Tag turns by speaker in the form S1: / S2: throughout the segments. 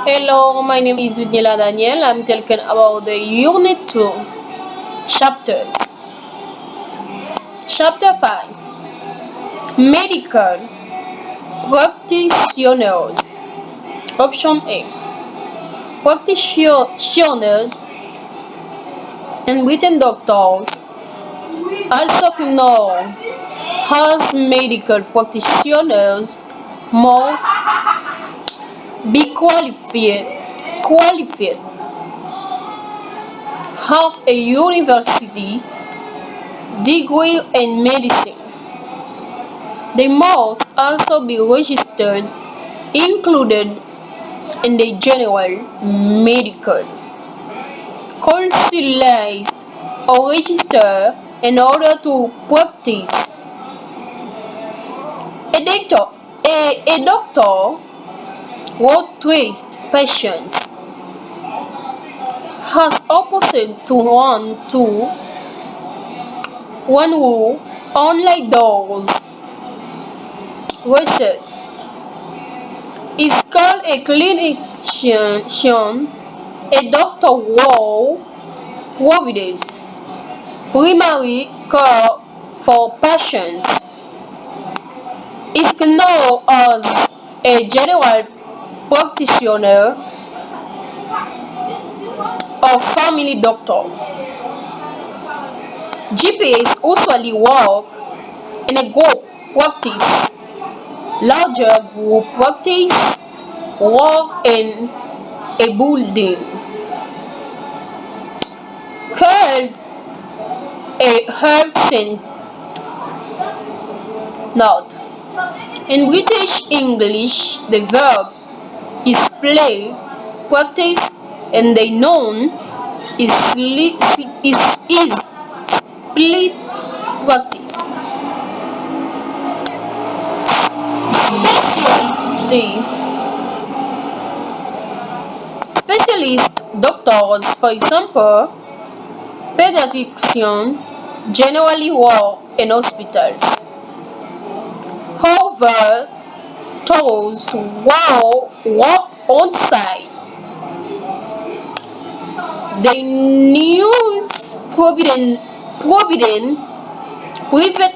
S1: Hello, my name is Udnila Daniel. I'm talking about the Unit 2 chapters. Chapter 5 Medical Practitioners. Option A Practitioners and written doctors, also known as medical practitioners, must be qualified, have a university degree in medicine. They must also be registered, included in the general medical, consulized or registered in order to practice. A doctor who treats patients as opposed to one who only does research is called a clinician. A doctor who provides primary care for patients is known as a general practitioner or family doctor. GPs usually work in a group practice. Larger group practice work in a building called a health center. Note: in British English, the verb is play, practice, and the noun is split practice. Specialty. Specialist doctors, for example, pediatricians, generally work in hospitals. However, those who work on site, they use private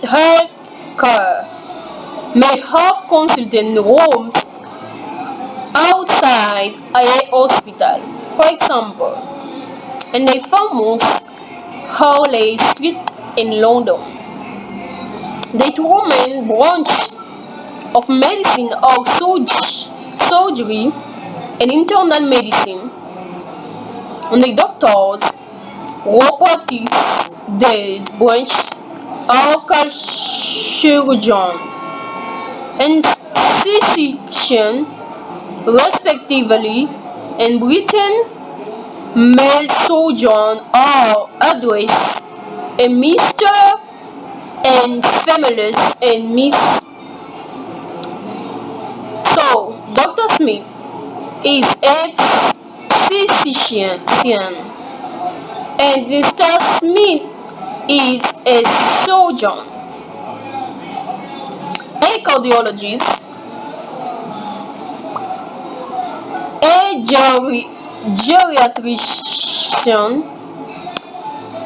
S1: health care, may have consulting rooms outside a hospital. For example, in the famous Harley Street in London, the two main branches of medicine are surgery and internal medicine, and the doctors who practice these branches are called surgeons and physicians, respectively. In Britain, male surgeons are addressed as Mr. and females as Miss. So, Dr. Smith is a physician and Mr. Smith is a surgeon. A cardiologist, a geriatrician,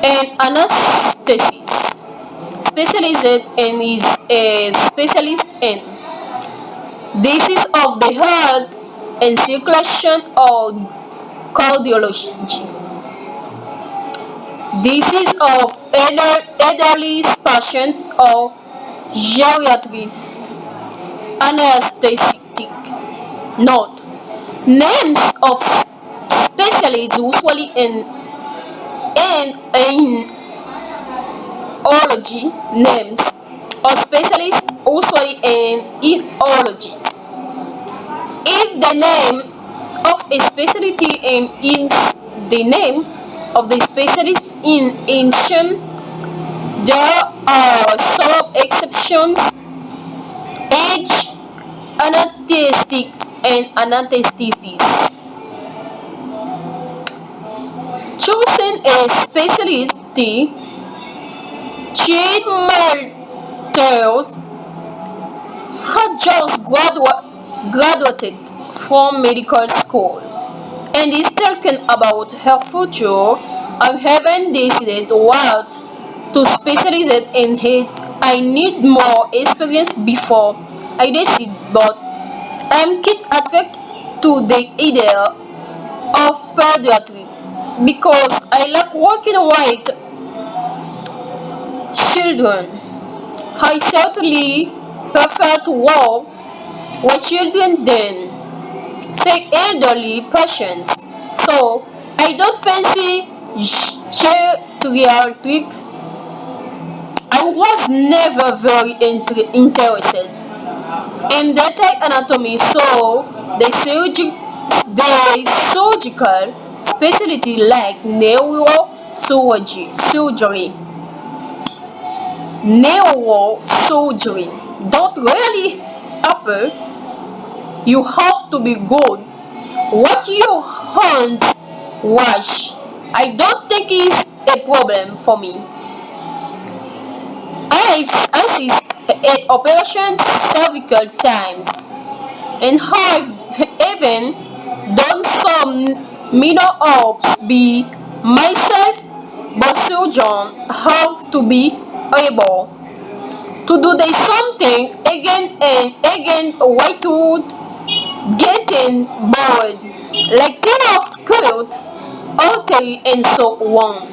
S1: and anesthetist specialized and is a specialist in disease of the heart and circulation or cardiology. Disease of elderly patients or geriatrics. Anesthetic. Note: names of specialists usually in ology, names of specialists usually in ologists. If the name of a specialty is the name of the specialist in ancient, there are some exceptions: age, anesthetics, and anesthetists. Choosing a specialty, Jade Malthouse had just graduated from medical school. and is talking about her future. I haven't decided what to specialize in it. I need more experience before I decide, but I'm keen attracted to the idea of pediatry because I like working with children. I certainly prefer to work with children than, say, elderly patients. So I don't fancy geriatrics. I was never very interested in detailed anatomy, so the surgical specialty like neurosurgery don't really appeal. You have to be good what your hands wash. I don't think it's a problem for me. I assist at operations several times, and have even done some minor ops be myself, but surgeons have to be able to do the something again and again without getting bored, like kind of cute, artery and so on.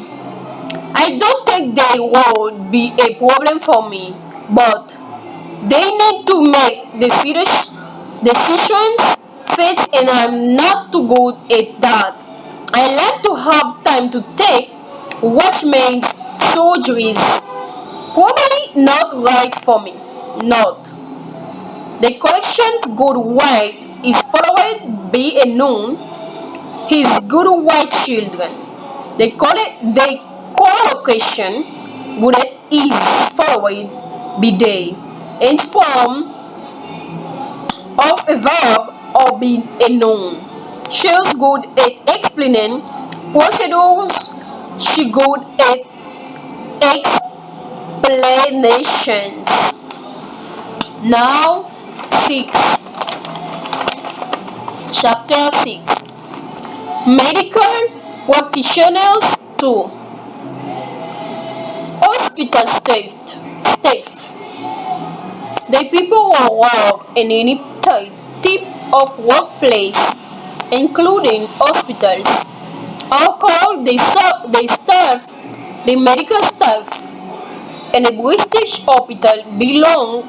S1: I don't think they would be a problem for me, but they need to make decisions fast, and I'm not too good at that. I like to have time to take, which means surgeries probably not right for me. Not. The collection's good white is followed by a known his good white children. The collocation good is followed by they in form of a verb or being a noun. She's good at explaining procedures. She good at explanations. Now, 6. Chapter 6. Medical practitioners 2. Hospital staff. The people who work in any type of workplace, including hospitals, are called the staff. The medical staff in a British hospital belong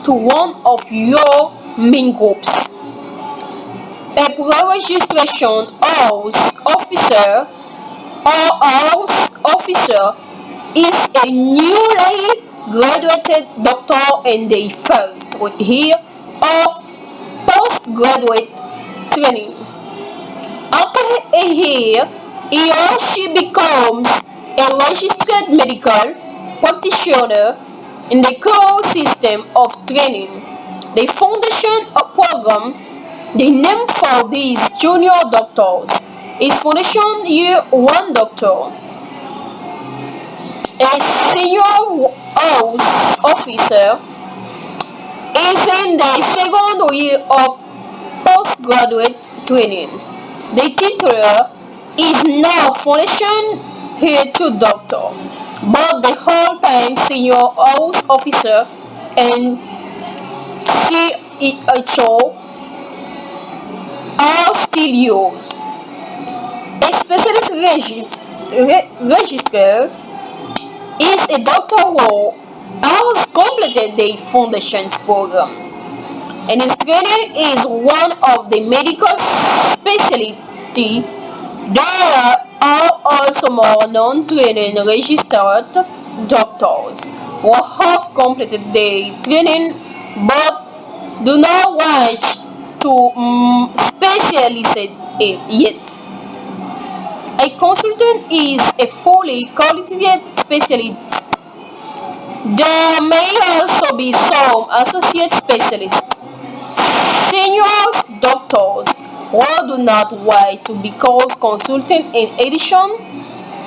S1: to one of your main groups. A pre-registration house officer or house officer is a newly graduated doctor in the first year of postgraduate training. After a year, he or she becomes a registered medical practitioner in the core system of training. The foundation program, the name for these junior doctors, is Foundation Year 1 Doctor. A senior house officer is in the second year of postgraduate training. The title is now Foundation Year 2 Doctor, but the whole-time senior house officer and CHO are still used. A specialist register is a doctor who has completed the foundations program, and his training is one of the medical specialty. There are also more non-training registered doctors who have completed the training but do not wish to specialize yet. A consultant is a fully qualified specialist. There may also be some associate specialists, senior doctors who do not wish to become consultant. In addition,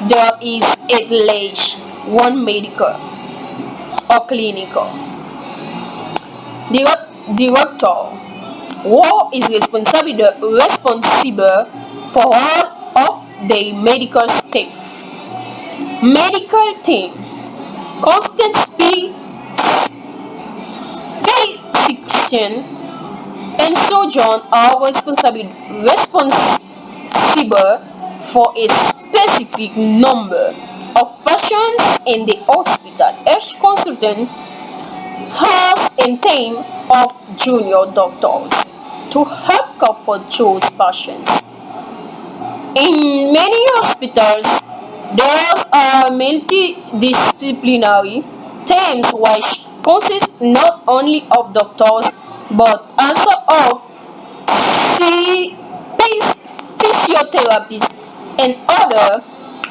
S1: there is at least one medical or clinical director who is responsible for all of the medical staff. Medical team. Constant physician and surgeon are responsible for a specific number of patients in the hospital. Each consultant has a team of junior doctors to help care for those patients. In many hospitals, there are multidisciplinary teams which consist not only of doctors but also of physiotherapists and other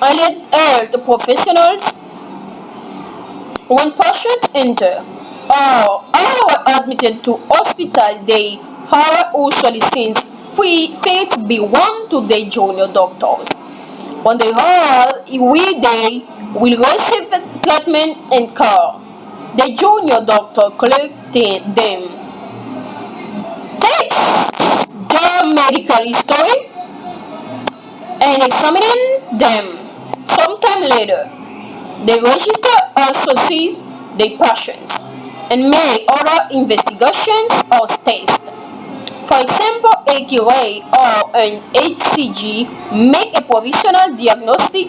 S1: allied health professionals. When patients enter or are admitted to hospital, they are usually seen fit belong to the junior doctors. When they are they will receive treatment and care. The junior doctor collecting them, takes their medical history and examining them. Sometime later, the register also sees the patients and make other investigations or tests. For example, a X-ray or an HCG make a provisional diagnostic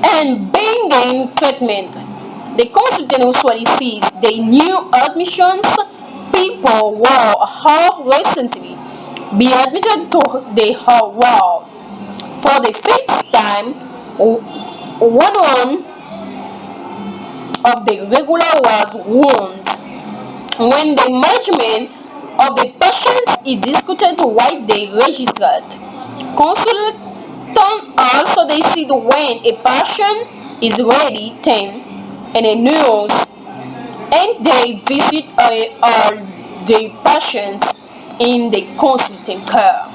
S1: and begin treatment. The consultant usually sees the new admissions, people who have recently been admitted to the ward for the first time. One of the regular was wounds. When the management of the patients is discussed while they registered. Consultant also decide when a patient is ready, then, and a nurse, and they visit all the patients in the consulting care.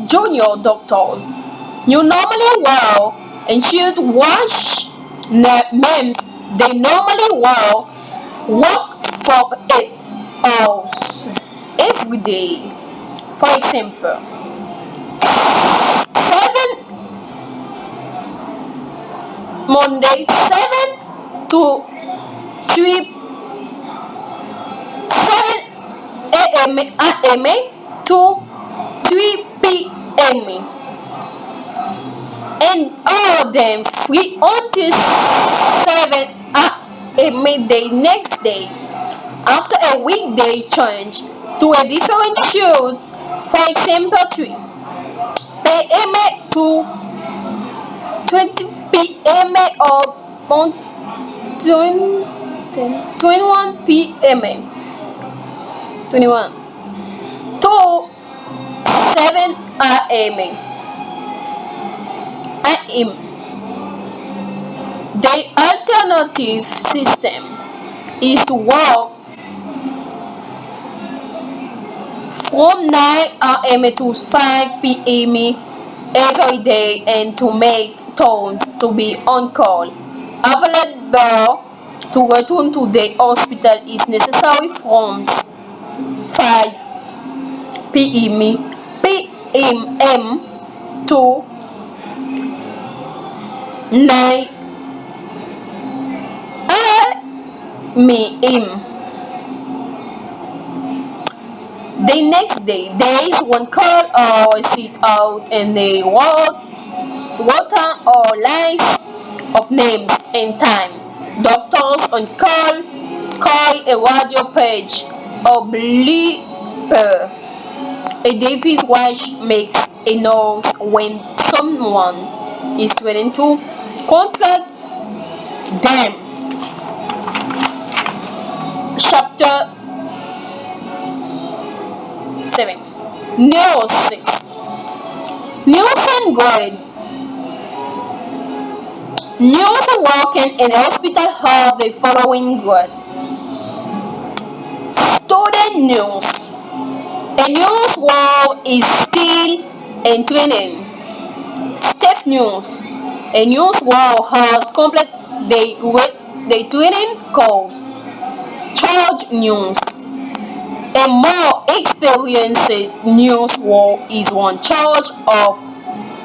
S1: Junior doctors, you normally well and should wash names. They normally will work for 8 hours every day. For example, 7 Monday 7 to 3 7 a.m. to 3 p.m. and all of them free until 7 a.m. the next day. After a week they change to a different shift, for example 3 p.m. to 20 p.m. or 21 p.m. 21 to 7 a.m. The alternative system is to work from 9 a.m. to 5 p.m. every day and to make turns to be on call. Available to return to the hospital is necessary from 5 p.m. to 9 a.m. The next day, there is one call or sit out and the water or lines of names and time. Doctors on call a radio page or bleeper. A device which makes a noise when someone is trying to contact them. Chapter 7. Nurses. Nursing grade. Nurses working in a hospital have the following grade. Student nurse. A nurse role is still in training. Staff nurse. A nurse role has completed the training course. Charge nurse. A A more experienced news war is one charged of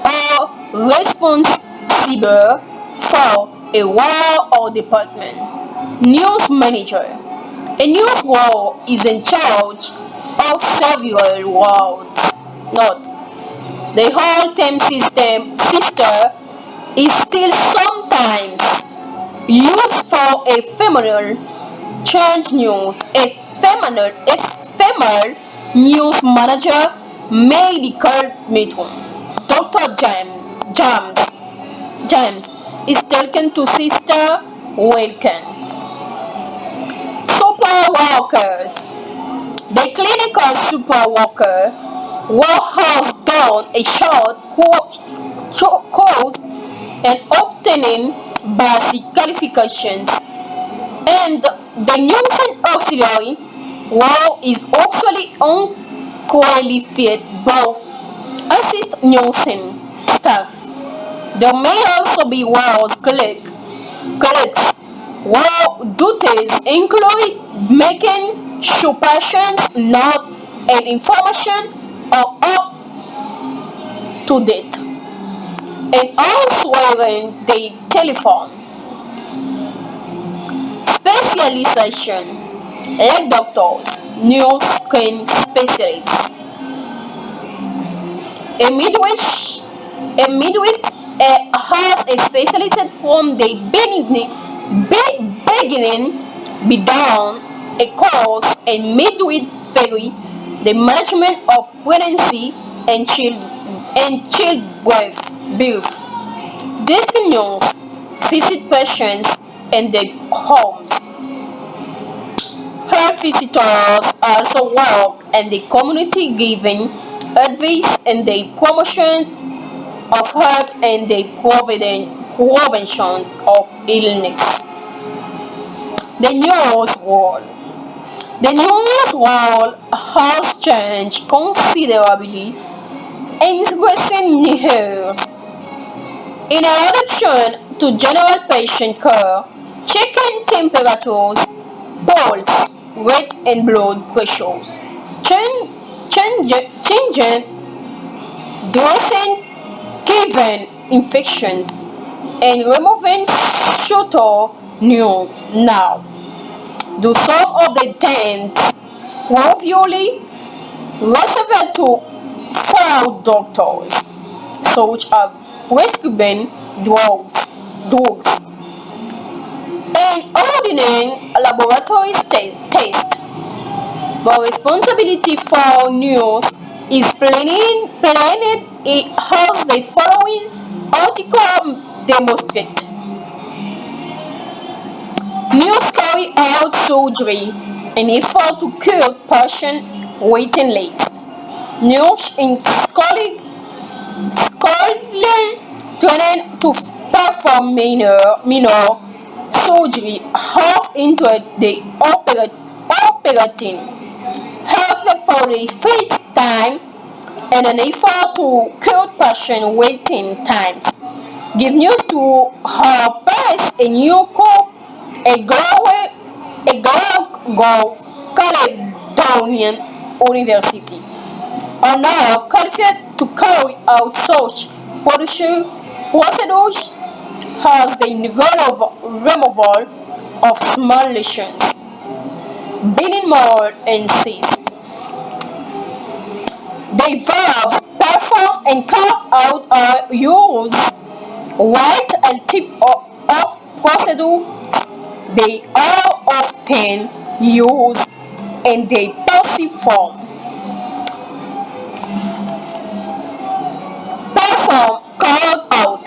S1: or responsible for a war or department. News manager. A news war is in charge of several worlds. Note, the whole team sister is still sometimes used for ephemeral change news. Ephemeral news manager may be called Metron. Dr. James is talking to Sister Wilkin. Super workers. The clinical super worker who has done a short course and obtaining basic qualifications, and the nursing auxiliary who is actually unqualified both assist nursing staff. There may also be ward clerks whose duties include making sure patients' notes and information are up to date, and answering the telephone. Specialization like doctors, nurse screen specialists. A midwife has a specialist from the beginning, be done a course in midwifery, the management of pregnancy and childbirth. These nurses visit patients in their homes. Her visitors also work in the community, giving advice in the promotion of health and the prevention of illness. The news world. The news world has changed considerably in recent years. In addition to general patient care, checking temperatures, pulse, weight, and blood pressures, changing dressing given infections, and removing shorter news now. Do some of the things previously reserved to for doctors, such as prescribing drugs, and ordering laboratory tests. But responsibility for news is plain as the following article demonstrates. News carry out surgery in effort to cure patient waiting list. News in Scotland trained to perform minor surgery half into the operating health for the first time and an effort to cut patient waiting times. Give news to have passed a new curve, a Glasgow Caledonian University are now qualified to carry out such procedures as the removal of small lesions, benign mold, and cysts. The verbs perform and carved out are used right at tip of procedures. They are often used in the passive form. Perform, carved out.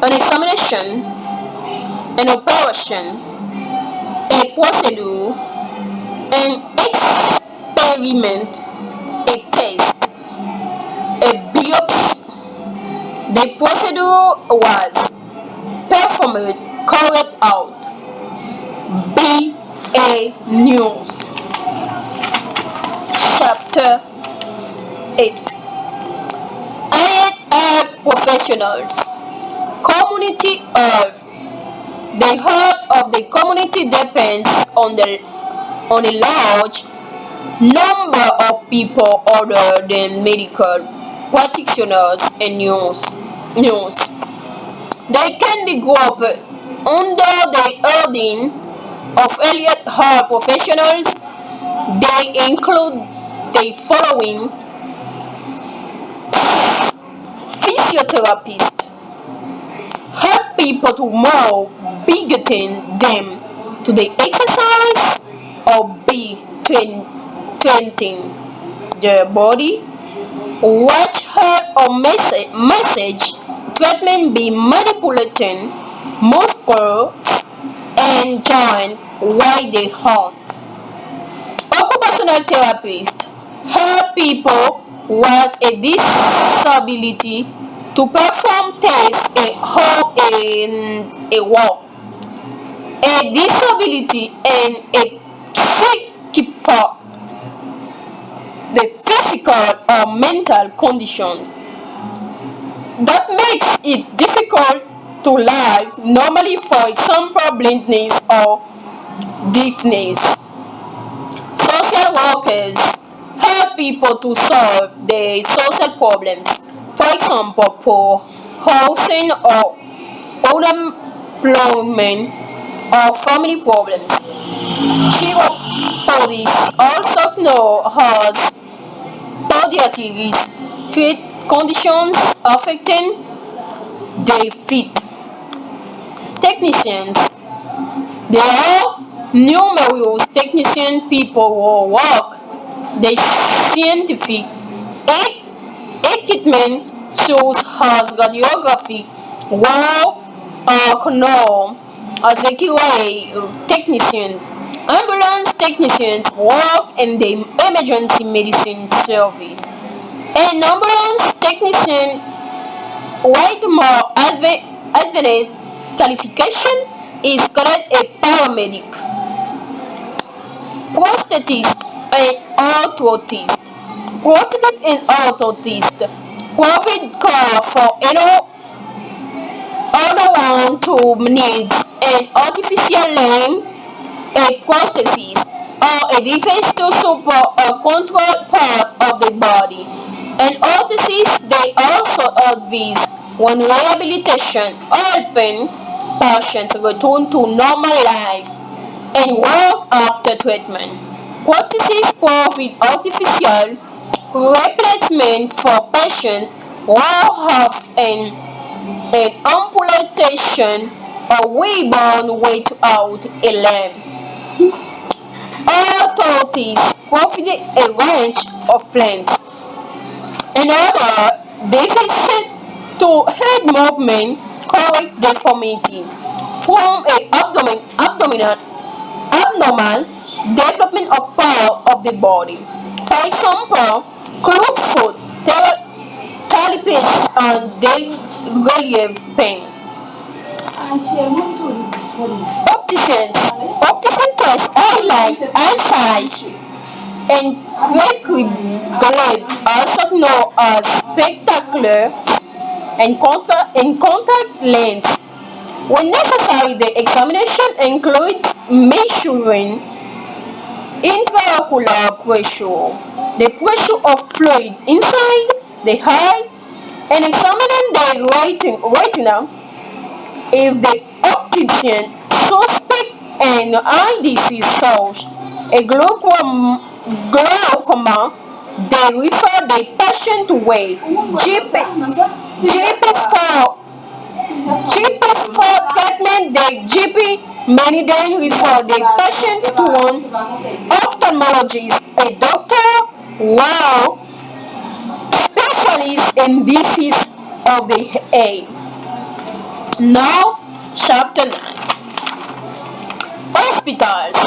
S1: An examination, an operation, a procedure, an experiment, a test, a biopsy. The procedure was performed, carried out. Be a news. Chapter 8. IHF professionals. Community health. The health of the community depends on the on a large number of people other than medical practitioners and news. They can be grouped under the heading of allied health professionals. They include the following: physiotherapists help people to move, be getting them to the exercise or be training their body. Watch her or message treatment be manipulating muscles and joint while they hunt. Occupational therapists help people with a disability to perform tasks at home and at work. A disability and a keep for the physical or mental conditions that makes it difficult to live normally, for example blindness or deafness. Social workers help people to solve their social problems, for example poor housing or unemployment or family problems. Chiropodists, also known as podiatrists, treat conditions affecting their feet. Technicians, there are numerous technician people who work the scientific equipment such as radiography, war known as X-ray technician. Ambulance technicians work in the emergency medicine service. An ambulance technician with more advanced qualification is called a paramedic. Prosthetist and orthotist. Prosthetist and orthotist provide care for anyone who needs an artificial limb, a prosthesis, or a device to support or control part of the body. And orthosis, they also advise on rehabilitation, helping patients return to normal life and work after treatment. Prosthesis provide artificial replacement for patients who have an amputation or reborn without a limb. Orthotists provide a range of plans in order deficit to head movement, correct deformity, from a abnormal development of part of the body. For example, clubfoot, talipes, and relief pain. Opticians highlight eyesight and glade, also known as spectacles and contact lens. When necessary, the examination includes measuring intraocular pressure, the pressure of fluid inside the eye, and examining the retina. If the optician suspects an eye disease such as glaucoma, they refer the patient to a GP for treatment. The GP may then refer the patient to an ophthalmologist, a doctor, wow, specialist in disease of the eye. Now, Chapter 9: Hospitals.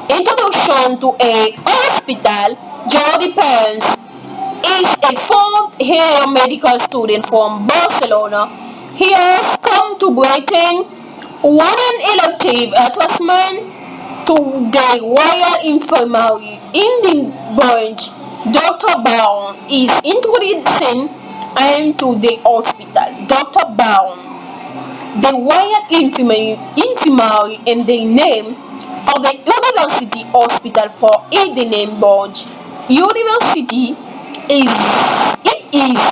S1: Introduction to a hospital. Jordi Pons is a fourth-year medical student from Barcelona. He has come to Britain on an elective attachment to the Royal Infirmary in Edinburgh. Dr. Brown is introducing him to the hospital. Dr. Brown, the Royal Infirmary, and the name of the University Hospital for Edinburgh. University is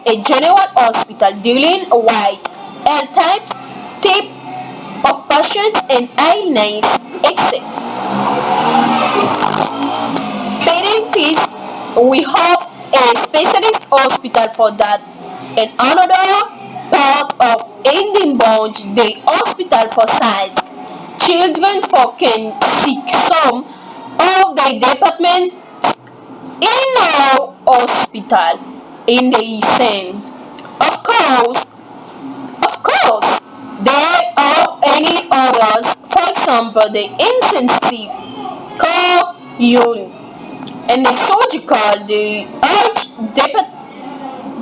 S1: a general hospital dealing with all type of patients and illness except paediatrics. We have a specialist hospital for that. And another part of Edinburgh, the hospital for sight children for can see some of the departments in our hospital in the East. Of course, there are any others. For example, the intensive care unit and the surgical, the age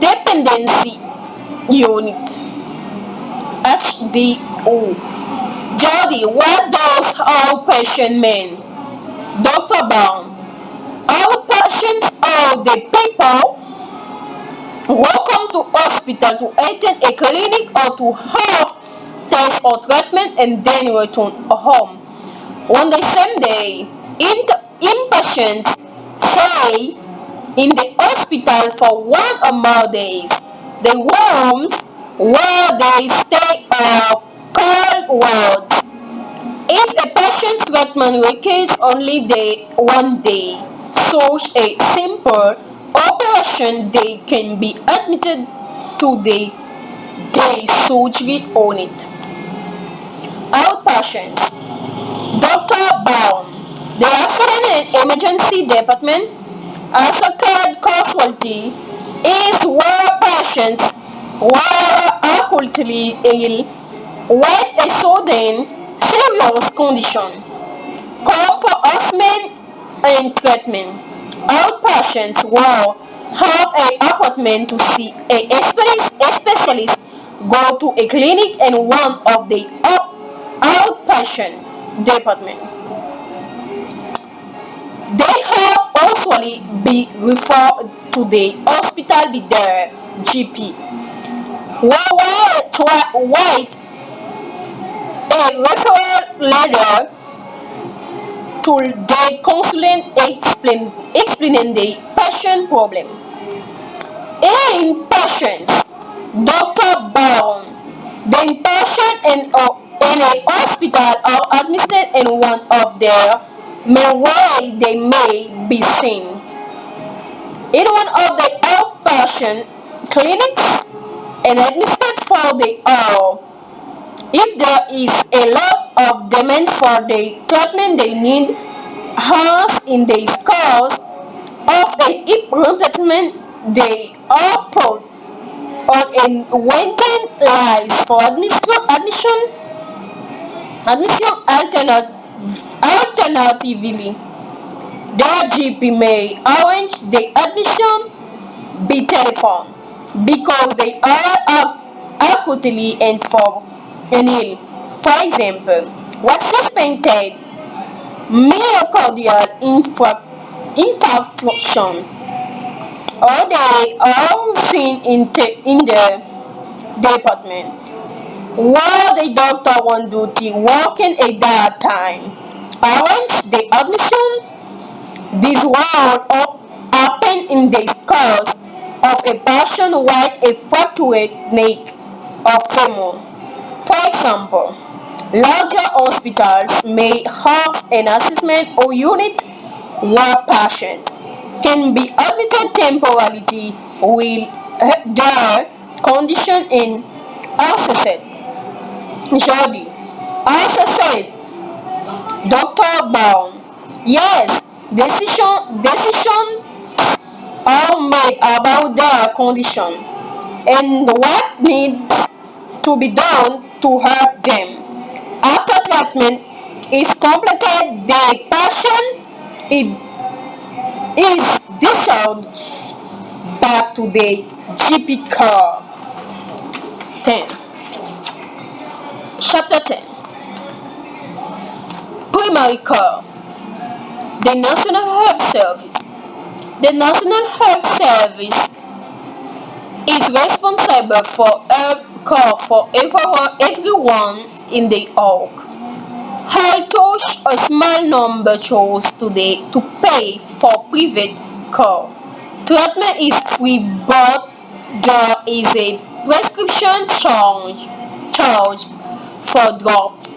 S1: dependency unit, HDO. Jody, what does outpatient mean? Dr. Baum, outpatients are the people who come to hospital to attend a clinic or to have tests or treatment and then return home on the same day. Inpatients stay in the hospital for one or more days. The rooms where they stay are called wards. If a patient's treatment requires only one day, such a simple operation, they can be admitted to the day surgery on it. Outpatients. Dr. Baum. The accident and emergency department, also called casualty, is where patients who are acutely ill with a sudden serious condition come for assessment and treatment. Outpatients will have an appointment to see a specialist, go to a clinic and one of the outpatient department. They have usually be referred to the hospital by their GP. While write a referral letter to the consultant explaining the patient problem. In patients, Dr. Brown, the patient in a hospital are admitted in one of their main ways they may be seen. In one of the outpatient clinics and administered for the hour. If there is a lot of demand for the treatment they need, as in the case of a hip replacement, they are put on a waiting list for admission alternatively. Their GP may arrange the admission by telephone because they are acutely informed and ill. For example, what suspected myocardial infarction, or they are seen in the department while the doctor on duty working at that time. Arrange the admission. This will happen in the case of a patient with a fractured neck or femur. For example, larger hospitals may have an assessment or unit where patients can be admitted temporarily while their condition is assessed. Jody, assessed. Dr. Brown, yes, decisions are made about their condition and what needs to be done to help them. After treatment is completed, the patient is discharged back to the GP care. 10. Chapter 10. Primary care. The National Health Service. The National Health Service is responsible for health care for everyone in the org. Although a small number chose today to pay for private care, treatment is free, but there is a prescription charge for drugs.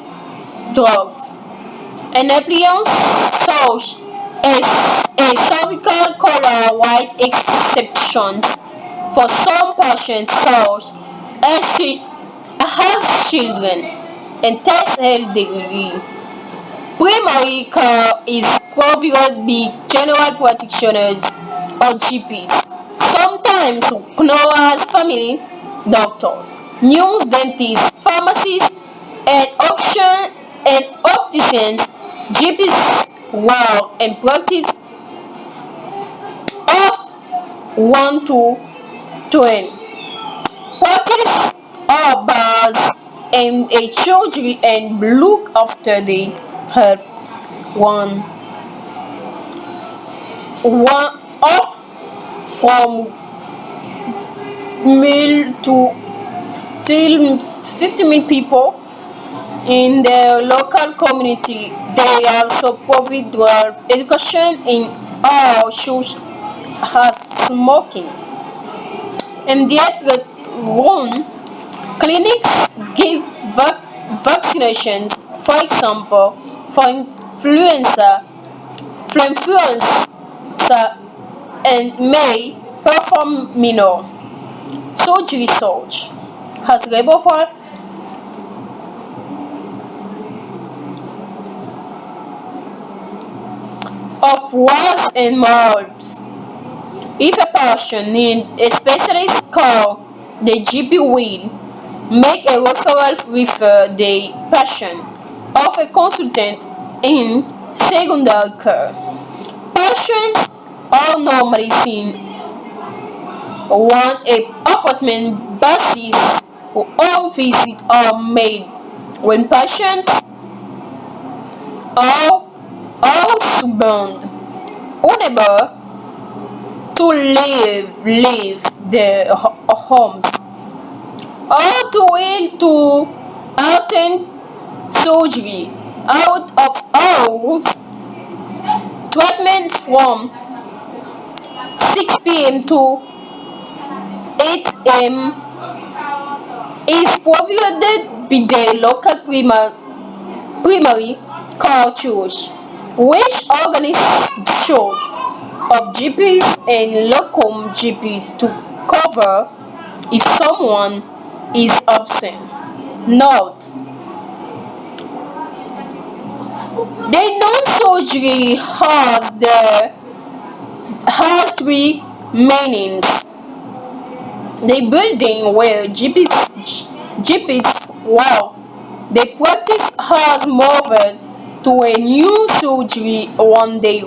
S1: An appliance such as a cervical collar white exceptions for some patients such as children and test elderly. Primary care is provided by general practitioners or GPs, sometimes known as family doctors, news dentists, pharmacists, and opticians. GPs work and practice of 1 to 10. Practice hours and a surgery and look after the health one off from mil to still 50 million people in their local community. They also provide drug education in how should has smoking. And yet run clinics give vaccinations, for example, for influenza and may perform minor surgery such as labor for of warts and molds. If a patient needs a specialist care, the GP will make a referral, refer the patient of a consultant in secondary care. Patients are normally seen on a appointment basis or home visits are made when patients are housebound, unable to leave their homes, or too ill to attend surgery out of hours. Treatment from 6 p.m. to 8 a.m. is provided by the local primary care church, which organizes short of GPs and locum GPs to cover if someone is absent. Note: the non-surgery has three meanings. The building where GPs work, the practice has moved to a new surgery on the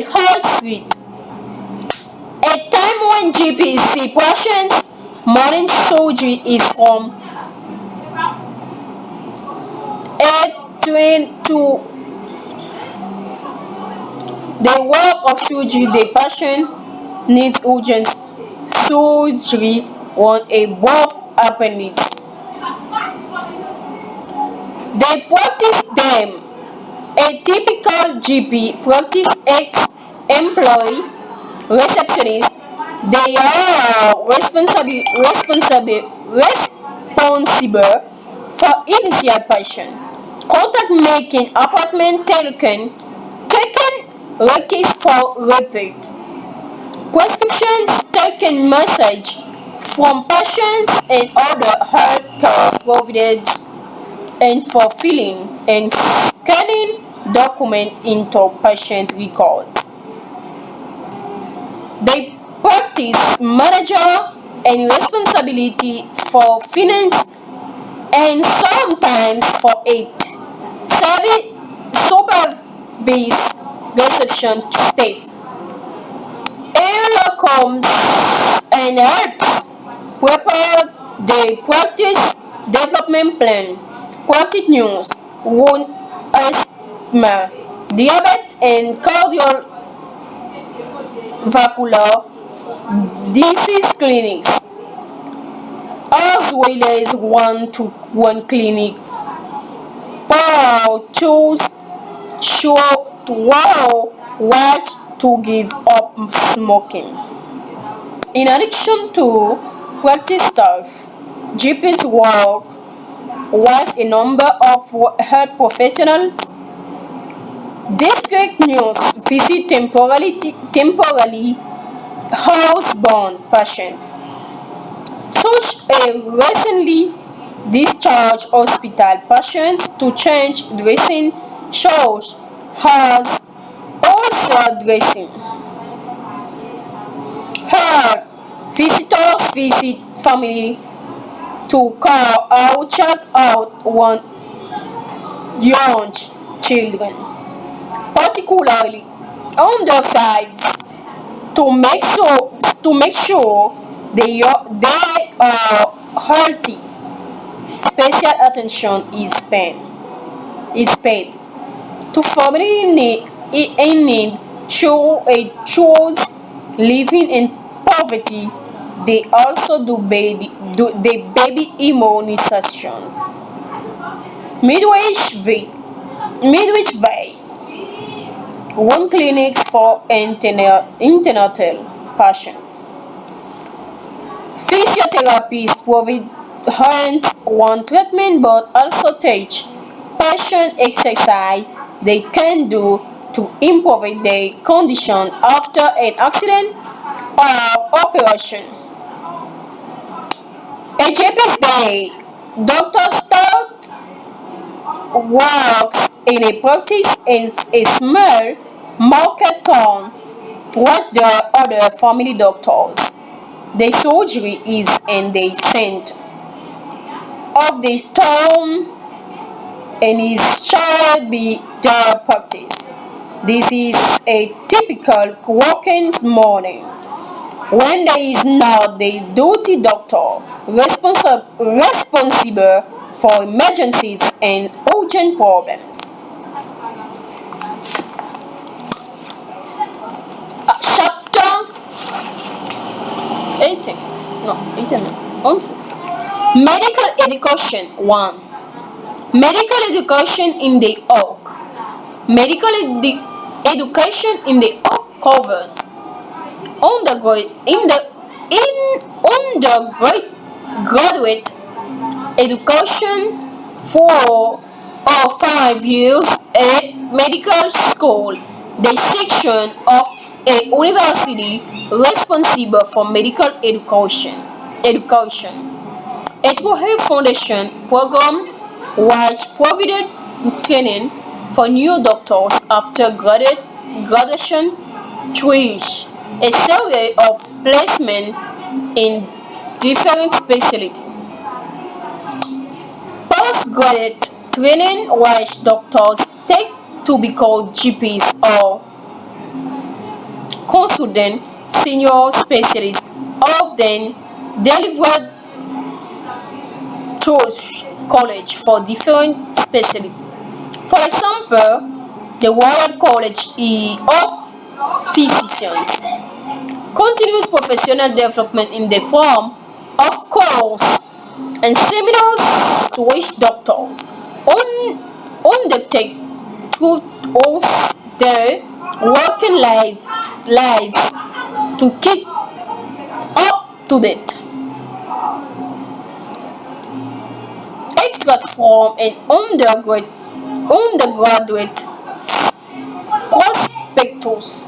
S1: High Street. A time when GPs see patients, morning surgery is from 8 to the work of surgery. The patient needs urgent surgery on a both appendix. They practice them. A typical GP practice ex-employee receptionist. They are responsible for initial patient contact, making appointment, taken request for repeat prescriptions, taking message from patients and other healthcare providers, and for filling and scanning document into patient records. They practice manager and responsibility for finance and sometimes for it. Supervise reception staff. Area comes and helps prepare the practice development plan, practice news, wound, asthma, diabetes, and cardiovascular disease clinics, as well as one-to-one clinic For watch to give up smoking. In addition to practice staff, GPs work with a number of health professionals. District news visit temporarily housebound patients, such as recently discharged hospital patients to change dressing shows has also dressing. Her visitors visit family to call out check out one young children, particularly under fives, to make sure they are healthy. Special attention is paid to family in need show a chose living in poverty. They also do the baby immunizations. Midwifery run clinics for internatal patients. Physiotherapists provide hands-on treatment but also teach patient exercise they can do to improve their condition after an accident or operation. HAP's Day. Dr. Stout works in a practice in a small market town with their other family doctors. The surgery is in the center of the town and his child be their practice. This is a typical working morning when there is not the duty doctor responsible for emergencies and urgent problems. Chapter 18. No, 18. No. 11. Medical education 1. Medical education in the Oak. Education in the Oak covers undergraduate education 4 or 5 years at medical school, the section of a university responsible for medical education. A Trohe Foundation program was provided training for new doctors after graduation choice, a series of placement in different specialties. Postgraduate training which doctors take to become GPs or consultant senior specialists, often delivered through college for different specialties. For example, the Royal College of Physicians continues professional development in the form of course and seminars which doctors undertake throughout their working lives to keep up to date. Extract from an undergraduate prospectus.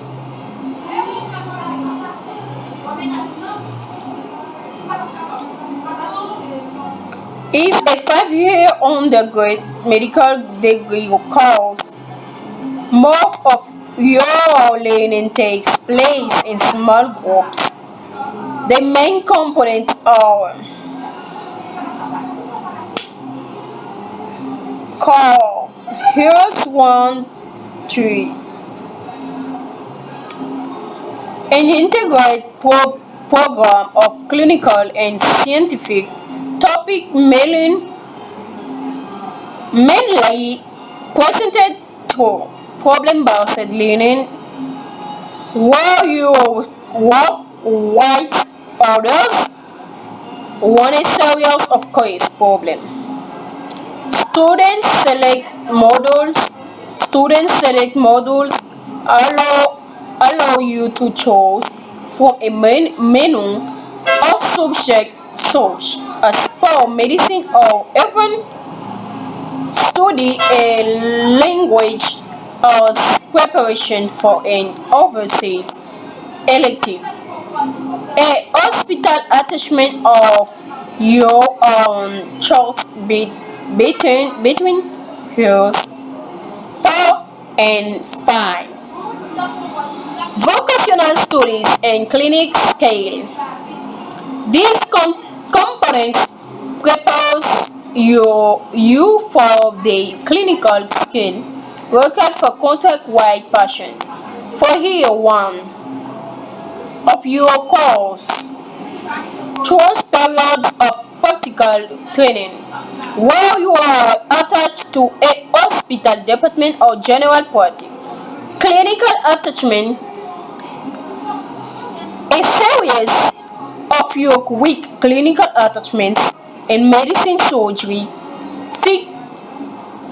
S1: Is a 5-year undergraduate medical degree course. Most of your learning takes place in small groups. The main components are core. Here's 1, 3. An integrated program of clinical and scientific topic mainly presented through problem-based learning, where you work with others on a series of case problems. Students select modules. Students select modules allow you to choose from a menu of subjects such as sport, medicine, or even study a language as preparation for an overseas elective. A hospital attachment of your own choice between years 4 and 5. Vocational studies and clinic scale. These components prepares you for the clinical skill required for contact with patients. For year one of your course, choose periods of practical training where you are attached to a hospital department or general practice. Clinical attachment, a series of your weak clinical attachments in medicine, surgery,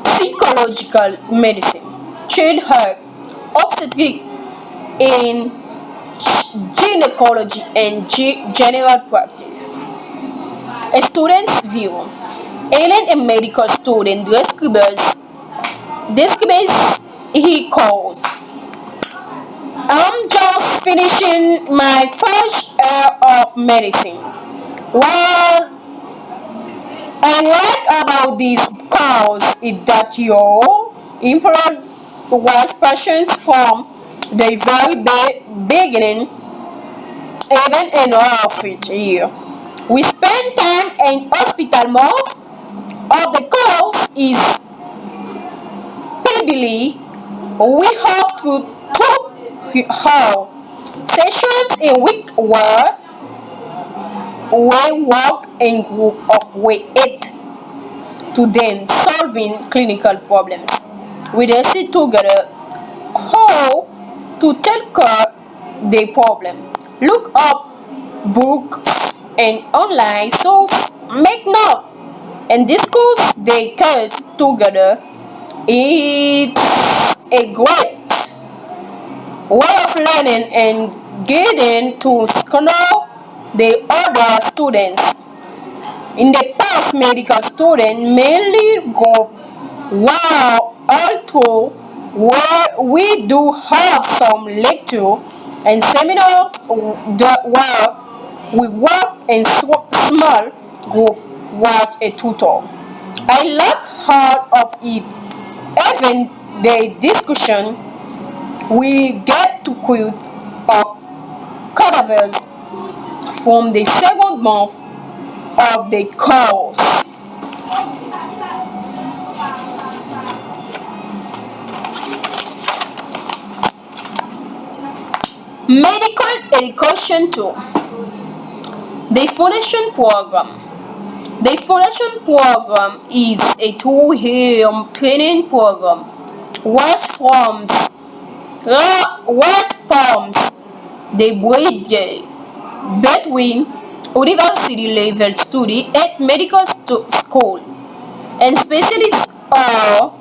S1: psychological medicine, childhood, obstetric, in gynecology and general practice. A student's view. Alien a medical student describes he calls. I'm just finishing my first year of medicine. What I like about this course is that your influence was patients from the very beginning, even in our fifth year. We spend time in hospital. Most of the course is probably we have to how sessions a week where we work in group of way 8 to then solving clinical problems. We decide together how to tackle the problem. Look up books and online sources, make notes, and discuss the case together. It's a great way of learning and getting to know the other students. In the past, medical students mainly go wow, although we do have some lecture and seminars where we work in small group with a tutor. I like part of it. Even the discussion we get to quote our cadavers from the second month of the course. Medical education too. The foundation program. The foundation program is a 2-year training program which forms the bridge between university level study at medical school and specialist or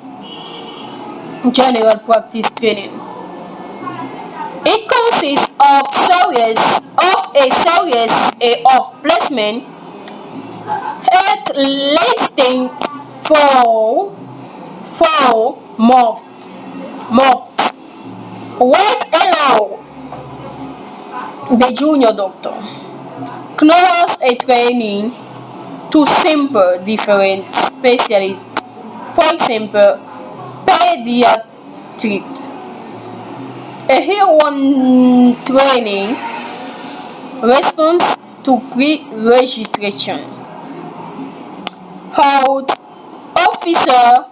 S1: general practice training. It consists of placement at lasting four months, what allow the junior doctor knows a training to simple different specialists. For example, pediatric. A year one training responds to pre-registration. Health officer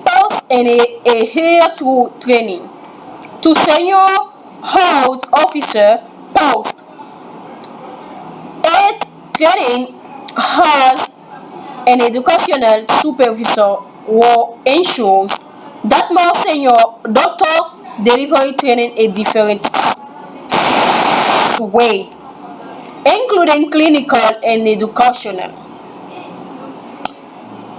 S1: post and a year two training to senior health officer post. Eight training has an educational supervisor who ensures that more senior doctor delivery training a different way, including clinical and educational.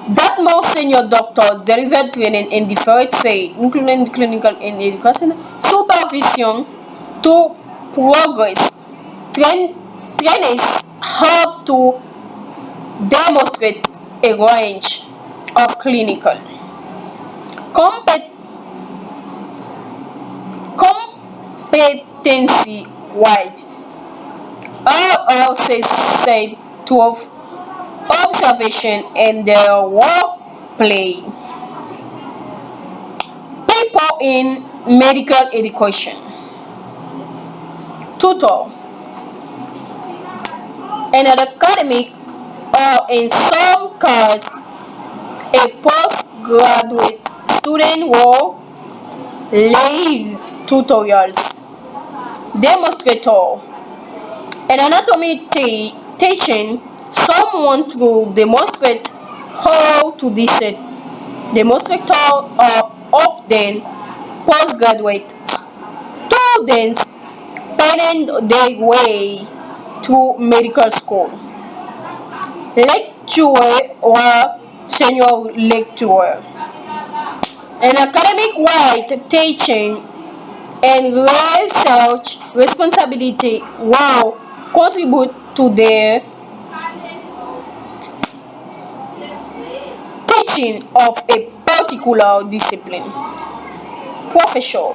S1: that more senior doctors deliver training in different fields, including clinical and education, supervision to progress. Trainees have to demonstrate a range of clinical compet- competency-wise. All said to observation and their work play. People in medical education. Tutor. An academic or in some cases a postgraduate student will leave tutorials. Demonstrator. An anatomy teaching someone to demonstrate how to dissect. Demonstrators are often postgraduate students paying their way to medical school. Lecturer or senior lecturer. An academic wide teaching and research responsibility will contribute to their teaching of a particular discipline. Professor.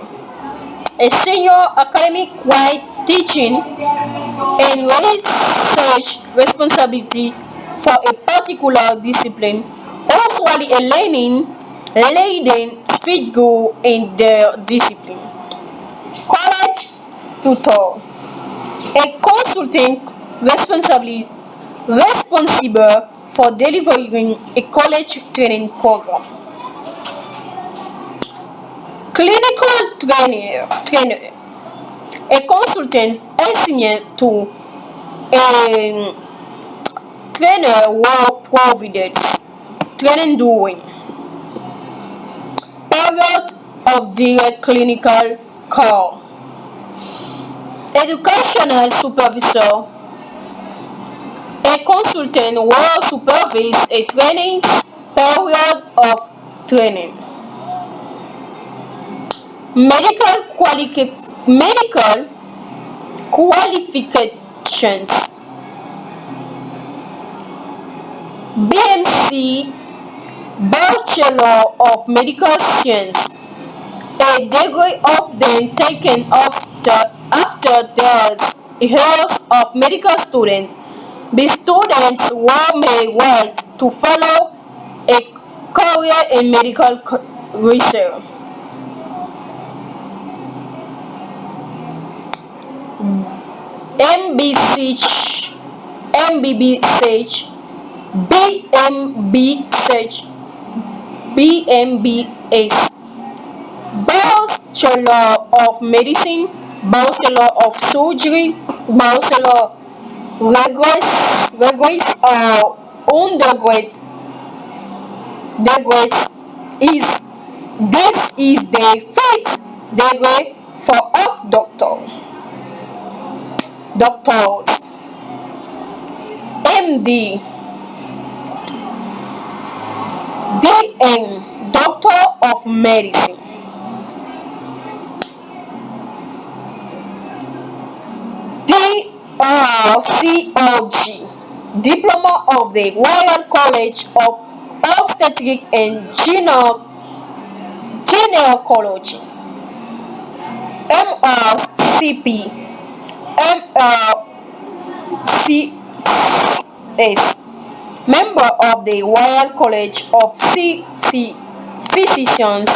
S1: A senior academic wide teaching and research responsibility for a particular discipline, usually a leading figure in their discipline. College tutor. A consultant responsible for delivering a college training program. Clinical trainer. A consultant assigned to a trainer who provides training during periods of direct clinical care. Educational supervisor. A consultant will supervise a training period of training. Medical qualifications. BMC, Bachelor of Medical Science, a degree often taken after there's years of medical students. The students were may want to follow a career in medical research. MBSH, MBBSH, BMBSH, BMBS, Bachelor of Medicine, Bachelor of Surgery, Bachelor Regress or undergrad degrees is this is the fifth degree for all doctors. MD, DN, Doctor of Medicine. DRCOG, Diploma of the Royal College of Obstetric and Gynecology. MRCP, MRCS, member of the Royal College of Physicians,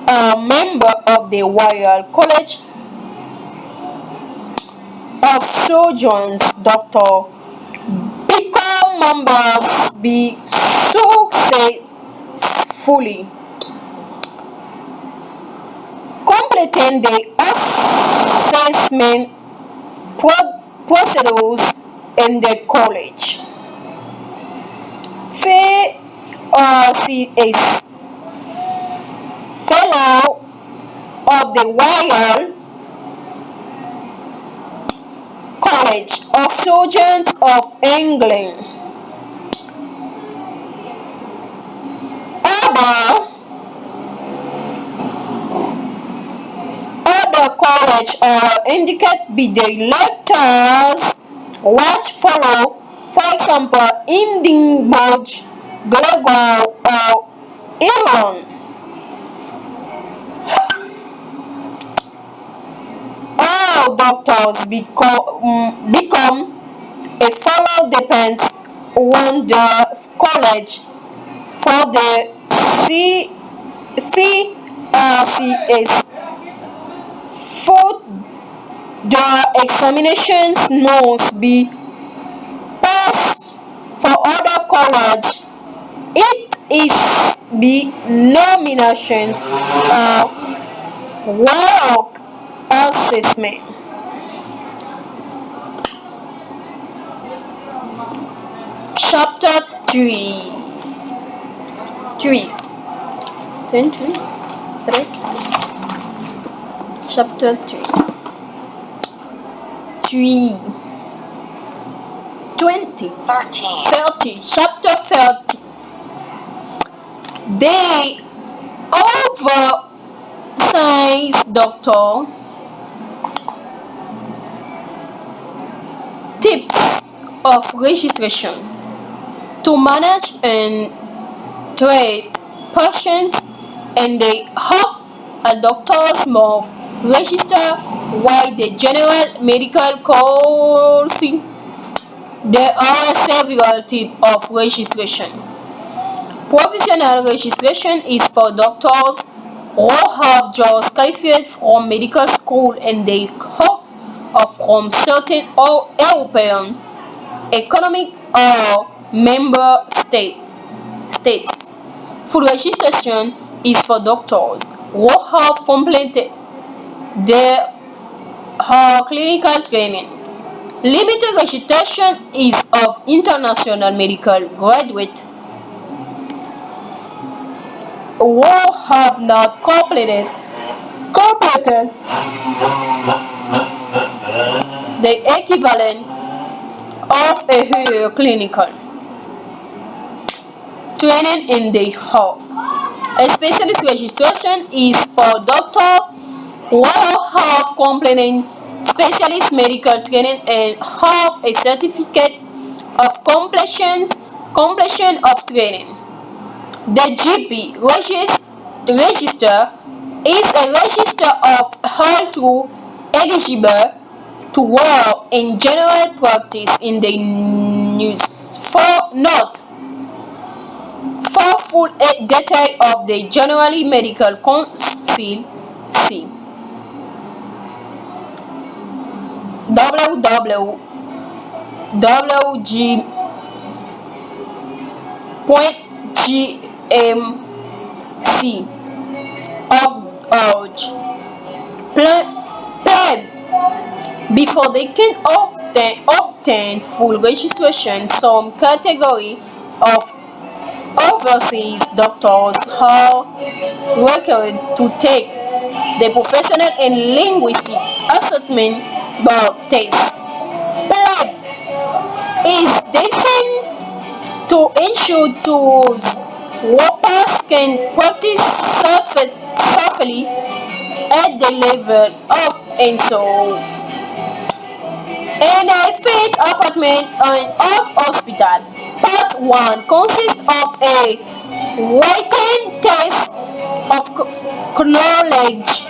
S1: a member of the Royal College of Surgeons. Doctor become members be successfully completing the assessment procedures in the college. FARCS, Fellow of the Royal College of Surgeons of England. Other courage indicate by the lectures which follow, for example, Edinburgh, Glasgow, or Ireland. All doctors become a fellow depends on the college for the CRCS. For the examinations must be passed for other college. It is the nominations of work assessment. Chapter 3 Trees 23 Chapter 3 3 20 30 Chapter 30 They over science doctor tips of registration to manage and treat patients, and they hope a doctors must register why the general medical council. There are several types of registration. Professional registration is for doctors who have just qualified from medical school and they hope of from certain or European economic or member states. Full registration is for doctors who have completed their clinical training. Limited registration is of international medical graduates who have not completed the equivalent of a year clinical training in the hub. A specialist registration is for doctors who have completed specialist medical training and have a certificate of completion of training. The GP register is a register of all those eligible to work in general practice in the news. For note, for full detail of the General Medical Council, see www.gmc.org. Before they can obtain full registration, some category of overseas doctors are required to take the professional and linguistic assessment board test. PLAB is designed to ensure those workers can practice safely at the level of ENSO. In a field apartment and hospital, part 1 consists of a written test of knowledge,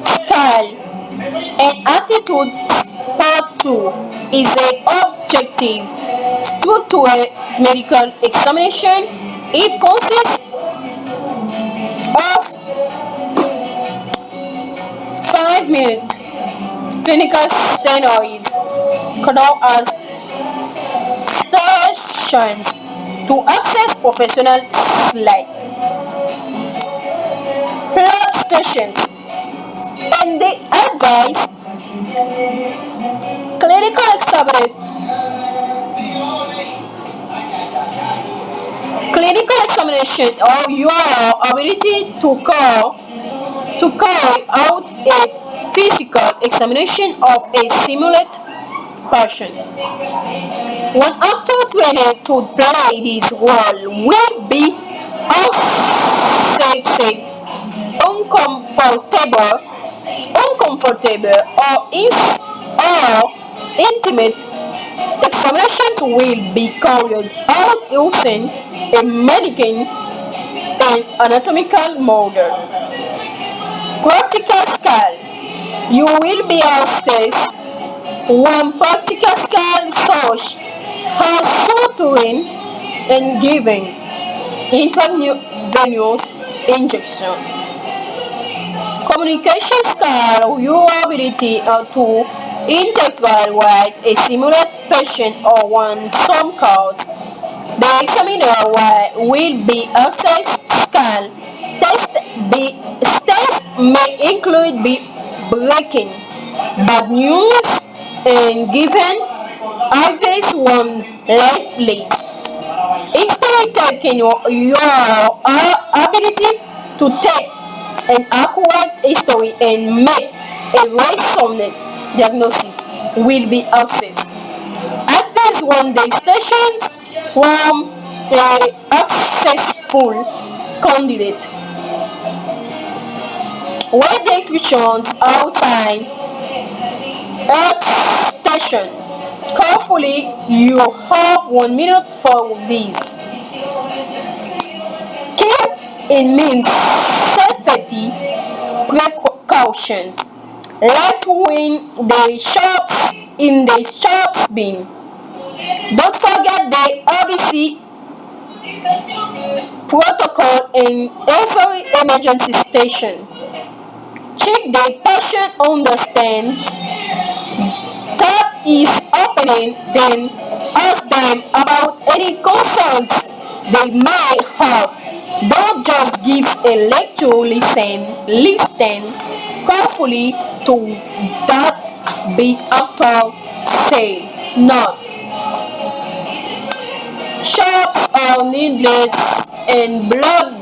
S1: skill, and attitude. Part 2 is an objective structured medical examination. It consists of 5-minute clinical scenarios known as stations to access professional slide plot stations, and they advise clinical examination or your ability to carry out a physical examination of a simulated patient. One actor trained to play this role will be makes it uncomfortable or intimate, examinations will be carried out using a mannequin and anatomical model. Practical scale. You will be assessed one practical scale such as suturing and giving intravenous injection. Communication style, your ability to interpret a simulate patient or one some cause. The examiner will be access scale. Test, test may include breaking bad news and giving advice one life list. History taking your ability to take an accurate history and make a right diagnosis will be accessed. Advance one day stations from a successful candidate. Where the questions outside each station. Carefully, you have 1 minute for this. Keep in mind safety precautions, like when the shops in the shops bin. Don't forget the ABC protocol in every emergency station. Check the patient understands tap is opening, then ask them about any concerns they might have. Don't just give a lecture, listen carefully to that the actor say. Not shops or needles and bloods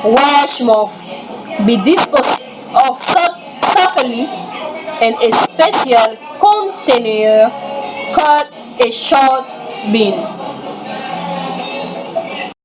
S1: wash mouth be disposed of safely in a special container called a short bin.